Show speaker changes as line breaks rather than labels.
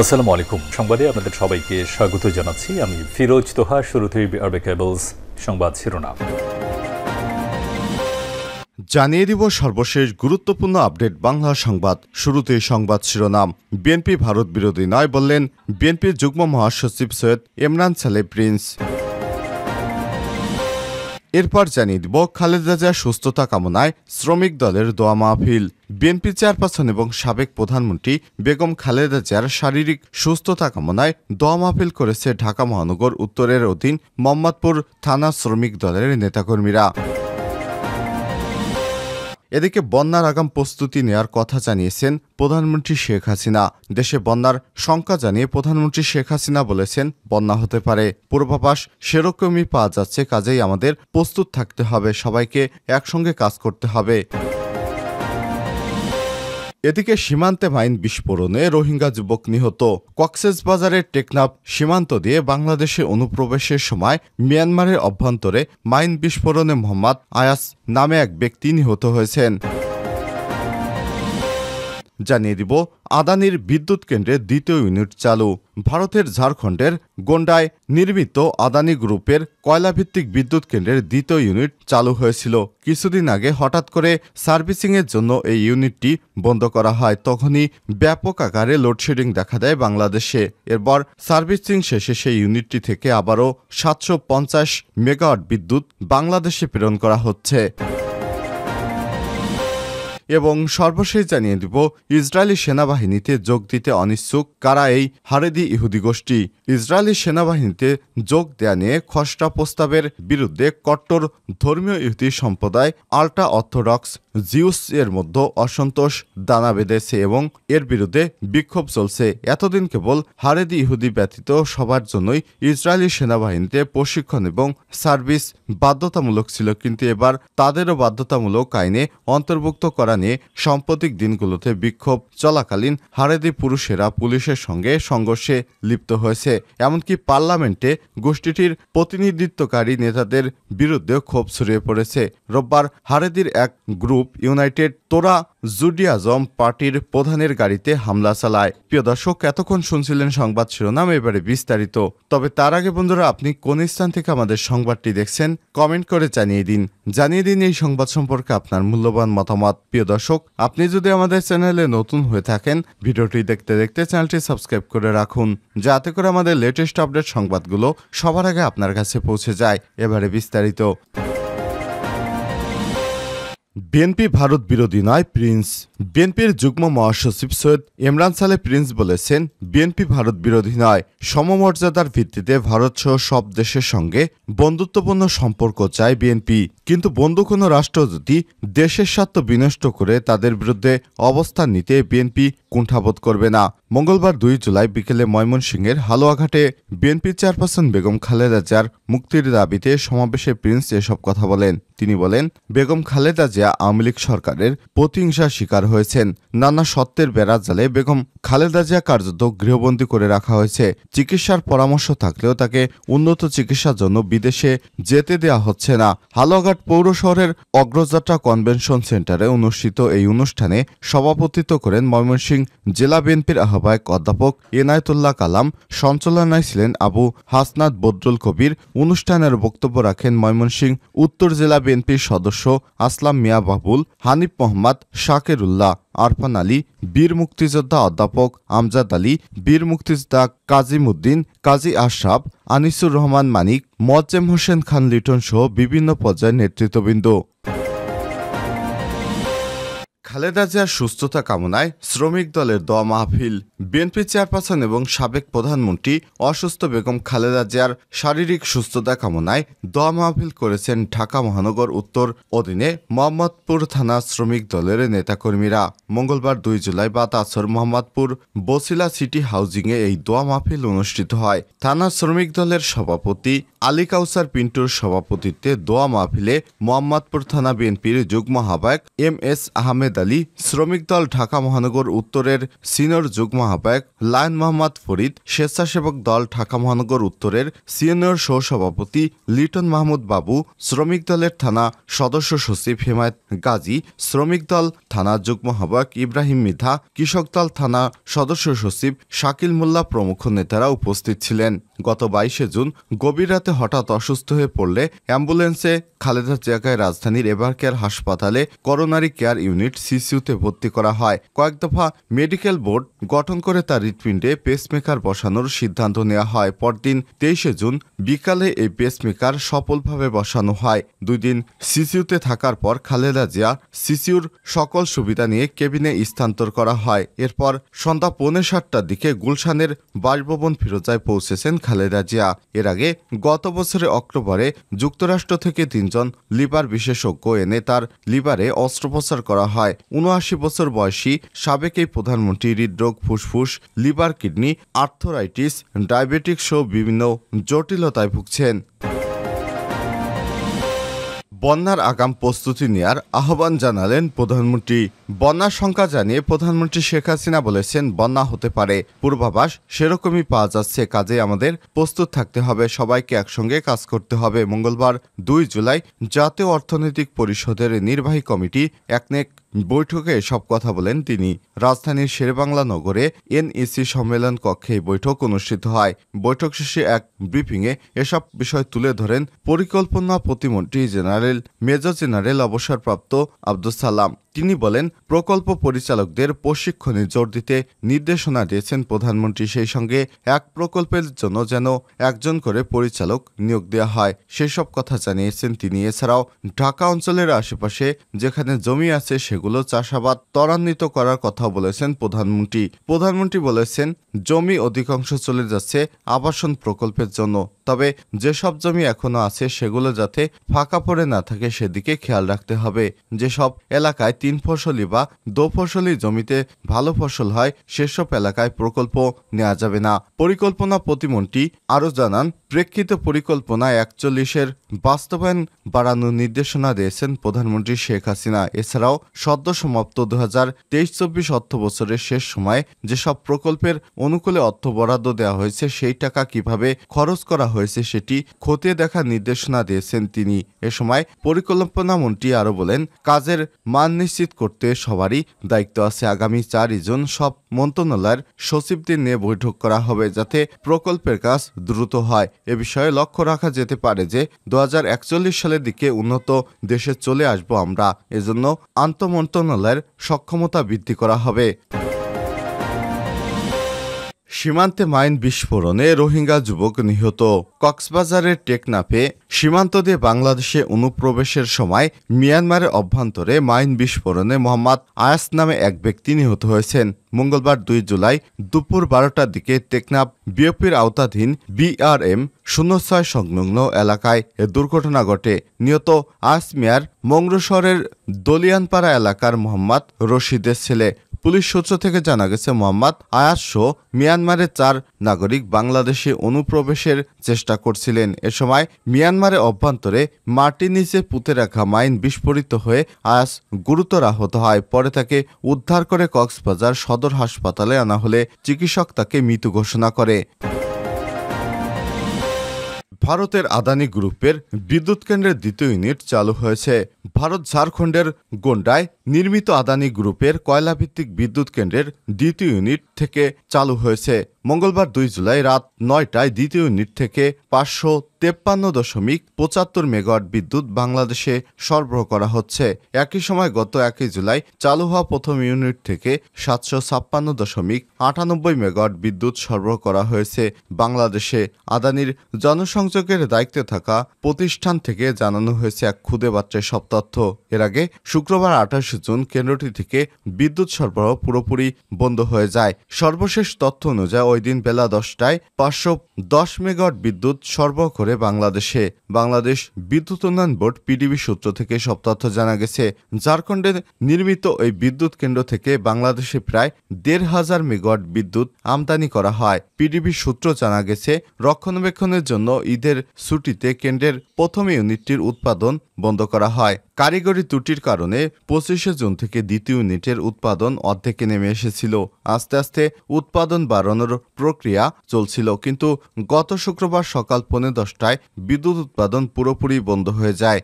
আসসালামু আলাইকুম। সংবাদে আপনাদের সবাইকে স্বাগত জানাচ্ছি। আমি ফিরোজ তোহা। শুরুতেই আরবে কেবলস সংবাদ শিরোনাম
জানিয়ে দিব সর্বশেষ গুরুত্বপূর্ণ আপডেট বাংলা সংবাদ। শুরুতেই সংবাদ শিরোনাম। বিএনপি ভারত বিরোধী নয় বললেন বিএনপির যুগ্ম মহাসচিব সৈয়দ ইমরান সালে প্রিন্স। এরপর জানিয়ে দিব খালেদা জিয়ার সুস্থতা কামনায় শ্রমিক দলের দোয়া মাহফিল। বিএনপি চেয়ারপারসন এবং সাবেক প্রধানমন্ত্রী বেগম খালেদা জিয়ার শারীরিক সুস্থতা কামনায় দোয়া মাহফিল করেছে ঢাকা মহানগর উত্তরের অধীন মোহাম্মদপুর থানা শ্রমিক দলের নেতাকর্মীরা। এদিকে বন্যার আগাম প্রস্তুতি নেওয়ার কথা জানিয়েছেন প্রধানমন্ত্রী শেখ হাসিনা। দেশে বন্যার শঙ্কা জানিয়ে প্রধানমন্ত্রী শেখ হাসিনা বলেছেন, বন্যা হতে পারে, পূর্বাভাস সেরকমই পাওয়া যাচ্ছে, কাজেই আমাদের প্রস্তুত থাকতে হবে, সবাইকে একসঙ্গে কাজ করতে হবে। এদিকে সীমান্তে মাইন বিস্ফোরণে রোহিঙ্গা যুবক নিহত। কক্সবাজারের টেকনাফ সীমান্ত দিয়ে বাংলাদেশে অনুপ্রবেশের সময় মিয়ানমারের অভ্যন্তরে মাইন বিস্ফোরণে মোহাম্মদ আয়াস নামে এক ব্যক্তি নিহত হয়েছেন। জানিয়ে দিব আদানির বিদ্যুৎ কেন্দ্রের দ্বিতীয় ইউনিট চালু। ভারতের ঝাড়খণ্ডের গোন্ডায় নির্মিত আদানি গ্রুপের কয়লাভিত্তিক বিদ্যুৎ কেন্দ্রের দ্বিতীয় ইউনিট চালু হয়েছিল। কিছুদিন আগে হঠাৎ করে সার্ভিসিংয়ের জন্য এই ইউনিটটি বন্ধ করা হয়। তখনই ব্যাপক আকারে লোডশেডিং দেখা দেয় বাংলাদেশে। এরপর সার্ভিসিং শেষে সেই ইউনিটটি থেকে আবারও 750 মেগাওয়াট বিদ্যুৎ বাংলাদেশে প্রেরণ করা হচ্ছে। এবং সর্বশেষ জানিয়ে দিব ইসরায়েলি সেনাবাহিনীতে যোগ দিতে অনিচ্ছুক কারা এই হারেদি ইহুদি গোষ্ঠী। ইসরায়েলি সেনাবাহিনীতে যোগ দেয়া নিয়ে খসড়া প্রস্তাবের বিরুদ্ধে কট্টর ধর্মীয় ইহুদি সম্প্রদায় আল্ট্রা অর্থোডক্স জিউস এর মধ্যে অসন্তোষ দানা বেঁধেছে এবং এর বিরুদ্ধে বিক্ষোভ চলছে। এতদিন কেবল হারেদি ইহুদি ব্যতীত সবার জন্যই ইসরায়েলি সেনাবাহিনীতে প্রশিক্ষণ এবং সার্ভিস বাধ্যতামূলক ছিল, কিন্তু এবার তাদেরও বাধ্যতামূলক আইনে অন্তর্ভুক্ত করা নিয়ে সাম্প্রতিক দিনগুলোতে বিক্ষোভ চলাকালীন হারেদি পুরুষেরা পুলিশের সঙ্গে সংঘর্ষে লিপ্ত হয়েছে। এমনকি পার্লামেন্টে গোষ্ঠীটির প্রতিনিধিত্বকারী নেতাদের বিরুদ্ধেও ক্ষোভ ছড়িয়ে পড়েছে। রোববার হারেদির এক গ্রুপ ইউনাইটেড তোরা জুডিয়াজম পার্টির প্রধানের গাড়িতে হামলা চালায়। প্রিয় দর্শক, এতক্ষণ শুনছিলেন সংবাদ শিরোনাম, এবারে বিস্তারিত। তবে তার আগে বন্ধুরা, আপনি কোন স্থান থেকে আমাদের সংবাদটি দেখছেন কমেন্ট করে জানিয়ে দিন এই সংবাদ সম্পর্কে আপনার মূল্যবান মতামত। প্রিয় দর্শক, আপনি যদি আমাদের চ্যানেলে নতুন হয়ে থাকেন, ভিডিওটি দেখতে দেখতে চ্যানেলটি সাবস্ক্রাইব করে রাখুন, যাতে করে আমাদের লেটেস্ট আপডেট সংবাদগুলো সবার আগে আপনার কাছে পৌঁছে যায়। এবারে বিস্তারিত। বিএনপি ভারত বিরোধী নয় প্রিন্স। বিএনপির যুগ্ম মহাসচিব সৈয়দ ইমরান সালে প্রিন্স বলেছেন, বিএনপি ভারত বিরোধী নয়, সমমর্যাদার ভিত্তিতে ভারতসহ সব দেশের সঙ্গে বন্ধুত্বপূর্ণ সম্পর্ক চায় বিএনপি, কিন্তু বন্ধু কোনো রাষ্ট্র যদি দেশের স্বার্থ বিনষ্ট করে তাদের বিরুদ্ধে অবস্থান নিতে বিএনপি কুণ্ঠাবোধ করবে না। মঙ্গলবার 2 জুলাই বিকেলে ময়মনসিংহের হালুয়াঘাটে বিএনপি চেয়ারপারসন বেগম খালেদা জিয়ার মুক্তির দাবিতে সমাবেশে প্রিন্স এসব কথা বলেন। তিনি বলেন, বেগম খালেদা জিয়া আওয়ামী লীগ সরকারের প্রতিহিংসার শিকার হয়েছেন। নানা সত্যের বেড়াজালে বেগম খালেদা জিয়া কার্যত গৃহবন্দী করে রাখা হয়েছে। চিকিৎসার পরামর্শ থাকলেও তাকে উন্নত চিকিৎসার জন্য বিদেশে যেতে দেওয়া হচ্ছে না। হালুয়াঘাট পৌর শহরের অগ্রযাত্রা কনভেনশন সেন্টারে অনুষ্ঠিত এই অনুষ্ঠানে সভাপতিত্ব করেন ময়মনসিংহ জেলা বিএনপির আহ্বায়ক অধ্যাপক এনায়েতুল্লাহ কালাম। সঞ্চালনায় ছিলেন আবু হাসনাত বদরুল কবির। অনুষ্ঠানের বক্তব্য রাখেন ময়মনসিংহ উত্তর জেলা বিএনপির সদস্য আসলাম মিয়া বাবুল, হানিফ মোহাম্মদ, শাকেরুল্লাহ, আরফান আলী, বীর মুক্তিযোদ্ধা অধ্যাপক আমজাদ আলী, বীর মুক্তিযোদ্ধা কাজিমউদ্দিন, কাজী আশরাফ, আনিসুর রহমান মানিক, মোয়াজ্জেম হোসেন খান লিটন সহ বিভিন্ন পর্যায়ের নেতৃত্ববৃন্দ। খালেদা জিয়ার সুস্থতা কামনায় শ্রমিক দলের দোয়া মাহফিল। বিএনপি চেয়ারপারসন এবং সাবেক প্রধানমন্ত্রী অসুস্থ বেগম খালেদা জিয়ার শারীরিক সুস্থতা কামনায় দোয়া মাহফিল করেছেন ঢাকা মহানগর উত্তর অধীনে মোহাম্মদপুর থানা শ্রমিক দলের নেতাকর্মীরা। মঙ্গলবার 2 জুলাই বাদ আসর মোহাম্মদপুর বসিলা সিটি হাউজিংয়ে এই দোয়া মাহফিল অনুষ্ঠিত হয়। থানা শ্রমিক দলের সভাপতি আলী কাউসার পিন্টুর সভাপতিত্বে দোয়া মাহফিলে মোহাম্মদপুর থানা বিএনপির যুগ্ম আহ্বায়ক এম এস আহমেদ আলী, শ্রমিক দল ঢাকা মহানগর উত্তরের সিনিয়র যুগ্ম আহ্বায়ক লায়ন মোহাম্মদ ফরিদ, স্বেচ্ছাসেবক দল ঢাকা মহানগর উত্তরের সিনিয়র সহসভাপতি লিটন মাহমুদ বাবু, শ্রমিক দলের থানা সদস্য সচিব হেমায়েত গাজী, শ্রমিক দল থানা যুগ্ম আহ্বায়ক ইব্রাহিম মিধা, কৃষক দল থানা সদস্য সচিব শাকিল মোল্লা প্রমুখ নেতারা উপস্থিত ছিলেন। গত 22 জুন গভীর রাতে হঠাৎ অসুস্থ হয়ে পড়লে অ্যাম্বুলেন্সে খালেদা জিয়াকে রাজধানীর এভারকেয়ার হাসপাতালে করোনারি কেয়ার ইউনিট সিসিইউতে ভর্তি করা হয়। কয়েক দফা মেডিকেল বোর্ড গঠন করে তার হৃৎপিণ্ডে পেসমেকার বসানোর সিদ্ধান্ত নেওয়া হয়। পরদিন 23 জুন বিকালে এই পেসমেকার সফলভাবে বসানো হয়। 2 দিন সিসিইউতে থাকার পর খালেদা জিয়া সিসিইউর সকল সুবিধা নিয়ে কেবিনে স্থানান্তর করা হয়। এরপর সন্ধ্যা 6:45টার দিকে গুলশানের বাসভবন ফিরোজায় পৌঁছেছেন খালেদা জিয়া। এর আগে গত বছরের অক্টোবরে যুক্তরাষ্ট্র থেকে 3 জন লিভার বিশেষজ্ঞ এনে তার লিভারে অস্ত্রোপচার করা হয়। ৭৯ বছর বয়সী সাবেক এই প্রধানমন্ত্রী হৃদরোগ, ফুসফুস, লিভার, কিডনি, আর্থরাইটিস, ডায়াবেটিক সহ বিভিন্ন জটিলতায় ভুগছেন। বন্যার আগাম প্রস্তুতি নেওয়ার আহ্বান জানালেন প্রধানমন্ত্রী। বন্যার সংখ্যা জানিয়ে প্রধানমন্ত্রী শেখ হাসিনা বলেছেন, বন্যা হতে পারে, পূর্বাভাস সেরকমই পাওয়া যাচ্ছে, কাজে আমাদের প্রস্তুত থাকতে হবে, সবাইকে একসঙ্গে কাজ করতে হবে। মঙ্গলবার 2 জুলাই জাতীয় অর্থনৈতিক পরিষদের নির্বাহী কমিটি একনেক বৈঠকে এসব কথা বলেন তিনি। রাজধানীর শেরেবাংলা নগরে এনইসি সম্মেলন কক্ষে এই বৈঠক অনুষ্ঠিত হয়। বৈঠক শেষে এক ব্রিফিংয়ে এসব বিষয় তুলে ধরেন পরিকল্পনা প্রতিমন্ত্রী জেনারেল মেজর জেনারেল অবসরপ্রাপ্ত আব্দুস সালাম। তিনি বলেন, প্রকল্প পরিচালকদের প্রশিক্ষণে জোর দিতে নির্দেশনা দিয়েছেন প্রধানমন্ত্রী। সেই সঙ্গে এক প্রকল্পের জন্য যেন একজন করে পরিচালক নিয়োগ দেওয়া হয়, সেসব কথা জানিয়েছেন তিনি। এছাড়াও ঢাকা অঞ্চলের আশেপাশে যেখানে জমি আছে সেগুলো চাষাবাদ ত্বরান্বিত করার কথা বলেছেন প্রধানমন্ত্রী। প্রধানমন্ত্রী বলেছেন, জমি অধিকাংশ চলে যাচ্ছে আবাসন প্রকল্পের জন্য, তবে যেসব জমি এখনো আছে সেগুলো যাতে ফাঁকা পড়ে না থাকে সেদিকে খেয়াল রাখতে হবে। যেসব এলাকায় 3 ফসলি বা 2 ফসলি জমিতে ভালো ফসল হয় সেসব এলাকায় প্রকল্প নেওয়া যাবে না। পরিকল্পনা প্রতিমন্ত্রী আরও জানান, প্রেক্ষিত পরিকল্পনা 41-এর বাস্তবায়ন বাড়ানোর নির্দেশনা দিয়েছেন প্রধানমন্ত্রী শেখ হাসিনা। এছাড়াও সদ্য সমাপ্ত 2023-24 অর্থ বছরের শেষ সময়ে যেসব প্রকল্পের অনুকূলে অর্থ বরাদ্দ দেওয়া হয়েছে সেই টাকা কিভাবে খরচ করা হয়েছে সেটি খতিয়ে দেখার নির্দেশনা দিয়েছেন তিনি। এ সময় পরিকল্পনা মন্ত্রী আরও বলেন, কাজের মান নিশ্চিত করতে সবারই দায়িত্ব আছে। আগামী 4 জুন সব মন্ত্রণালয়ের সচিবদের নিয়ে বৈঠক করা হবে যাতে প্রকল্পের কাজ দ্রুত হয়। এ বিষয়ে লক্ষ্য রাখা যেতে পারে যে 2041 সালের দিকে উন্নত দেশে চলে আসব আমরা, এজন্য আন্তঃমন্ত্রণালয়ের সক্ষমতা বৃদ্ধি করা হবে। সীমান্তে মাইন বিস্ফোরণে রোহিঙ্গা যুবক নিহত। কক্সবাজারের টেকনাফে সীমান্ত দিয়ে বাংলাদেশে অনুপ্রবেশের সময় মিয়ানমারের অভ্যন্তরে মাইন বিস্ফোরণে মোহাম্মদ আয়াস নামে এক ব্যক্তি নিহত হয়েছেন। মঙ্গলবার 2 জুলাই দুপুর 12টার দিকে টেকনাফ বিওপির আওতাধীন BRM 06 সংলগ্ন এলাকায় এ দুর্ঘটনা ঘটে। নিহত আয়াস মিয়ার মংরু শহরের দলিয়ানপাড়া এলাকার মোহাম্মদ রশিদের ছেলে। পুলিশ সূত্র থেকে জানা গেছে, মোহাম্মদ আয়াস সহ মিয়ানমারের 4 নাগরিক বাংলাদেশে অনুপ্রবেশের চেষ্টা করছিলেন। এ সময় মিয়ানমারের অভ্যন্তরে মাটির নিচে পুঁতে রাখা মাইন বিস্ফোরিত হয়ে আয়াস গুরুতর আহত হয়। পরে তাকে উদ্ধার করে কক্সবাজার সদর হাসপাতালে আনা হলে চিকিৎসক তাকে মৃত ঘোষণা করে। ভারতের আদানি গ্রুপের বিদ্যুৎ কেন্দ্রের 2য় ইউনিট চালু হয়েছে। ভারত ঝাড়খণ্ডের গোন্ডায় নির্মিত আদানি গ্রুপের কয়লাভিত্তিক বিদ্যুৎ কেন্দ্রের 2য় ইউনিট থেকে চালু হয়েছে। মঙ্গলবার 2 জুলাই রাত 9টায় 2য় ইউনিট থেকে 553.75 মেগাওয়াট বিদ্যুৎ বাংলাদেশে সরবরাহ করা হচ্ছে। একই সময় গত 1 জুলাই চালু হওয়া প্রথম ইউনিট থেকে 756.98 মেগাওয়াট বিদ্যুৎ সরবরাহ করা হয়েছে বাংলাদেশে। আদানির জনসংযোগের দায়িত্বে থাকা প্রতিষ্ঠান থেকে জানানো হয়েছে এক খুদে বার্তায় সব তথ্য। এর আগে শুক্রবার 28 জুন কেন্দ্রটি থেকে বিদ্যুৎ সরবরাহ পুরোপুরি বন্ধ হয়ে যায়। সর্বশেষ তথ্য অনুযায়ী ওই দিন বেলা 10টায় 510 মেগাওয়াট বিদ্যুৎ সরবরাহ করে বাংলাদেশে। বাংলাদেশ বিদ্যুৎ উন্নয়ন বোর্ড পিডিবি সূত্র থেকে সব তথ্য জানা গেছে। ঝাড়খণ্ডে নির্মিত ওই বিদ্যুৎ কেন্দ্র থেকে বাংলাদেশে প্রায় 1,500 মেগাওয়াট বিদ্যুৎ আমদানি করা হয়। পিডিবি সূত্র জানা গেছে, রক্ষণাবেক্ষণের জন্য ঈদের ছুটিতে কেন্দ্রের প্রথম ইউনিটটির উৎপাদন বন্ধ করা হয়। কারিগরি ত্রুটির কারণে 25শে জুন থেকে দ্বিতীয় ইউনিটের উৎপাদন অর্ধেকে নেমে এসেছিল। আস্তে আস্তে উৎপাদন বাড়ানোর প্রক্রিয়া চলছিল, কিন্তু গত শুক্রবার সকাল 10:15টায় বিদ্যুৎ উৎপাদন পুরোপুরি বন্ধ হয়ে যায়।